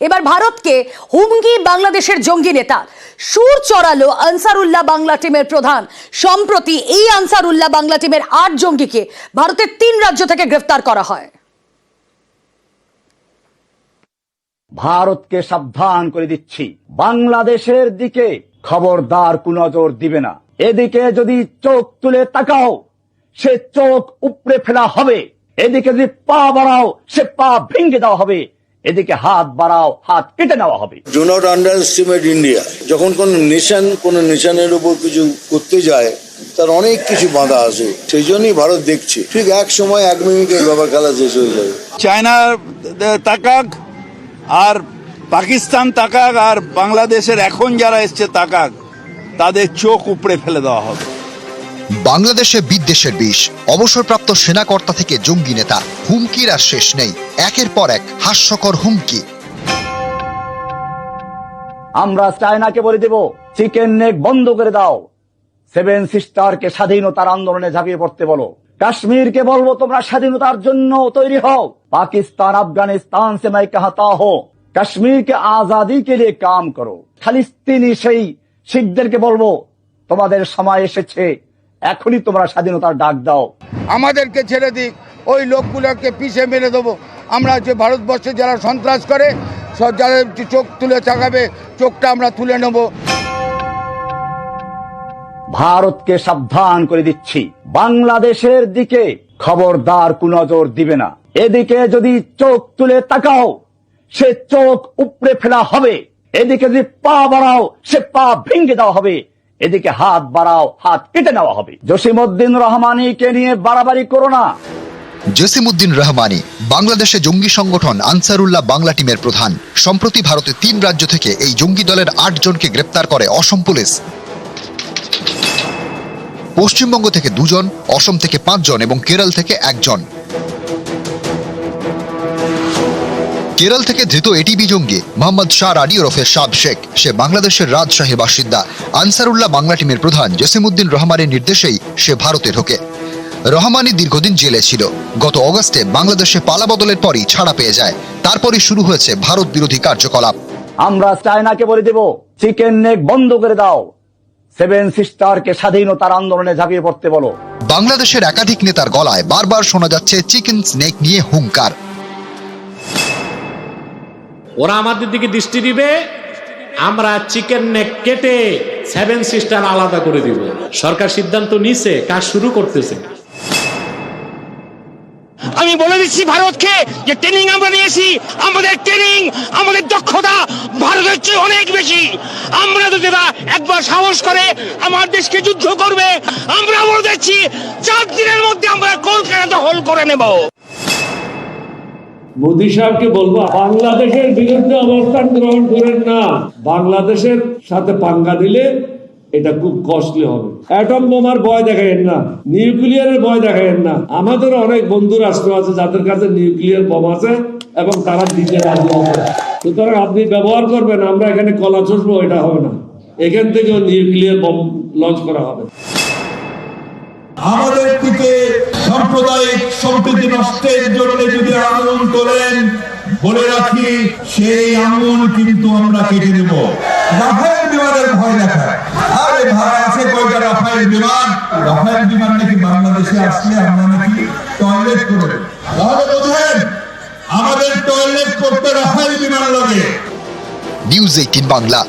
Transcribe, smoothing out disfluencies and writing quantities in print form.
এবার ভারতকে হুমকি বাংলাদেশের জঙ্গি নেতা। সুর চড়ালো আনসারুল্লাহ বাংলা টিমের প্রধান। সম্প্রতি এই আনসারুল্লাহ বাংলা টিমের 8 জঙ্গিকে ভারতের 3 রাজ্য থেকে গ্রেফতার করা হয়। ভারতকে সাবধান করে দিচ্ছি, বাংলাদেশের দিকে খবরদার কুনজর দিবে না। এদিকে যদি চোখ তুলে তাকাও, সে চোখ উপড়ে ফেলা হবে। এদিকে যদি পা বাড়াও, সে পা ভেঙে দেওয়া হবে। এদিকে হাত বাড়াও, হাত কেটে নেওয়া হবে। Do not underestimate India. যখন কোন নিশানের উপর কিছু করতে যায়, তার অনেক কিছু বাধা আছে। সেই জন্যই ভারত দেখছে ঠিক এক সময় 1 মিনিটের ব্যাপার খেলা শেষ হয়ে যাবে। চায়না তাকাক আর পাকিস্তান তাকাক আর বাংলাদেশের এখন যারা এসছে তাকাক, তাদের চোখ উপড়ে ফেলে দেওয়া হবে। বাংলাদেশে বিদ্বেষের বিষ, অবসরপ্রাপ্ত সেনাকর্তা থেকে জঙ্গি নেতা, হুমকির আর শেষ নেই। একের পর এক হাস্যকর হুমকি। আমরা চায়নাকে বলে দেব, চিকেন নেক বন্ধ করে দাও। 7 সিস্টারকে স্বাধীনতার আন্দোলনে ঝাঁপিয়ে পড়তে বলো। কাশ্মীরকে বলবো, তোমরা স্বাধীনতার জন্য তৈরি হও। পাকিস্তান আফগানিস্তান সে मैं कहता हूं, কাশ্মীর কে আজাদি কে লিয়ে কাম করো। ফিলিস্তিনি সেই শিখদেরকে বলবো, তোমাদের সময় এসেছে, এখনই তোমরা স্বাধীনতার ডাক দাও। আমাদেরকে ছেড়ে দিক, ওই লোকগুলোকে পিছিয়ে মেরে দেবো। আমরা যে ভারতবর্ষে যারা সন্ত্রাস করে, যাদের চোখ তুলে তাকাবে, চোখটা আমরা তুলে নেব। ভারতকে সাবধান করে দিচ্ছি, বাংলাদেশের দিকে খবরদার কুনজর দিবে না। এদিকে যদি চোখ তুলে তাকাও, সে চোখ উপড়ে ফেলা হবে। এদিকে যদি পা বাড়াও, সে পা ভেঙে দেওয়া হবে। এদিকে হাত বাড়াও, হাত কেটে নেওয়া হবে। জসিমউদ্দিন রহমানিকে নিয়ে বাড়াবাড়ি করো না। জসিমউদ্দিন রহমানি বাংলাদেশে জঙ্গি সংগঠন আনসারুল্লাহ বাংলা টিমের প্রধান। সম্প্রতি ভারতের 3 রাজ্য থেকে এই জঙ্গি দলের 8 জনকে গ্রেপ্তার করে অসম পুলিশ। পশ্চিমবঙ্গ থেকে 2 জন, অসম থেকে 5 জন এবং কেরল থেকে 1 জন। কেরল থেকে ধৃত এটিবি জঙ্গি মোহাম্মদ শাহ রাডি ওরফে শাব শেখ। সে বাংলাদেশের রাজশাহী বাসিন্দা। আনসারুল্লাহ বাংলা টিমের প্রধান জসিমউদ্দিন রহমানের নির্দেশেই সে ভারতে ঢোকে। রহমানি দীর্ঘদিন জেলে ছিল। গত অগস্টে বাংলাদেশে পালাবদলের পরই ছাড়া পেয়ে যায়। তারপরই শুরু হয়েছে ভারত বিরোধী কার্যকলাপ। আমরা চায়নাকে বলে দেব, চিকেন নেক বন্ধ করে দাও। 7 সিস্টারকে স্বাধীনতার আন্দোলনে ঝাঁপিয়ে পড়তে বলো। বাংলাদেশের একাধিক নেতার গলায় বারবার শোনা যাচ্ছে চিকেন স্নেক নিয়ে হুঙ্কার। ওরা আমাদের দিকে দৃষ্টি দিবে, আমরা চিকেন নেক কেটে 7 সিস্টার আলাদা করে দিব। সরকার সিদ্ধান্ত নিছে, কাজ শুরু করতেছে। আমি বলে দিচ্ছি ভারতকে যে ট্রেনিং আমরা নিয়েছি, আমাদের ট্রেনিং, আমাদের দক্ষতা ভারতের চেয়ে অনেক বেশি। আমরা যদি একবার সাহস করে আমার দেশকে যুদ্ধ করবে, আমরা বলে দিচ্ছি 4 দিনের মধ্যে আমরা কলকাতা দখল করে নেব। মোদী সাহেবকে বলবো, বাংলাদেশের বিরুদ্ধে অবস্থান গ্রহণ করেন না। বাংলাদেশের সাথে পাঙ্গা দিলে এটা খুব কস্টলি হবে। অ্যাটম বোমার ভয় দেখায়েন না, নিউক্লিয়ারের ভয় দেখায়েন না। আমাদের অনেক বন্ধু রাষ্ট্র আছে যাদের কাছে নিউক্লিয়ার বোম আছে এবং তারা দিতে রাজি আছে। সুতরাং আপনি ব্যবহার করবেন, আমরা এখানে কলা চষবো, এটা হবে না। এখান থেকেও নিউক্লিয়ার বোম লঞ্চ করা হবে। আমাদের দিকে সাম্প্রদায়িক সম্প্রীতি নষ্টের জন্য যদি আন্দোলন করেন, বলে রাখি, সেই আন্দোলন কিন্তু আমরা কেটে দেব। রাফেল বিমানের ভয় দেখায়, আরে ভাই আছে কয়টা রাফেল বিমান? রাফেল বিমান নাকি বাংলাদেশে আসলে আমরা নাকি টয়লেট করব। তাহলে বোঝেন, আমাদের টয়লেট করতে রাফেল বিমান লাগে। নিউজ 18 বাংলা।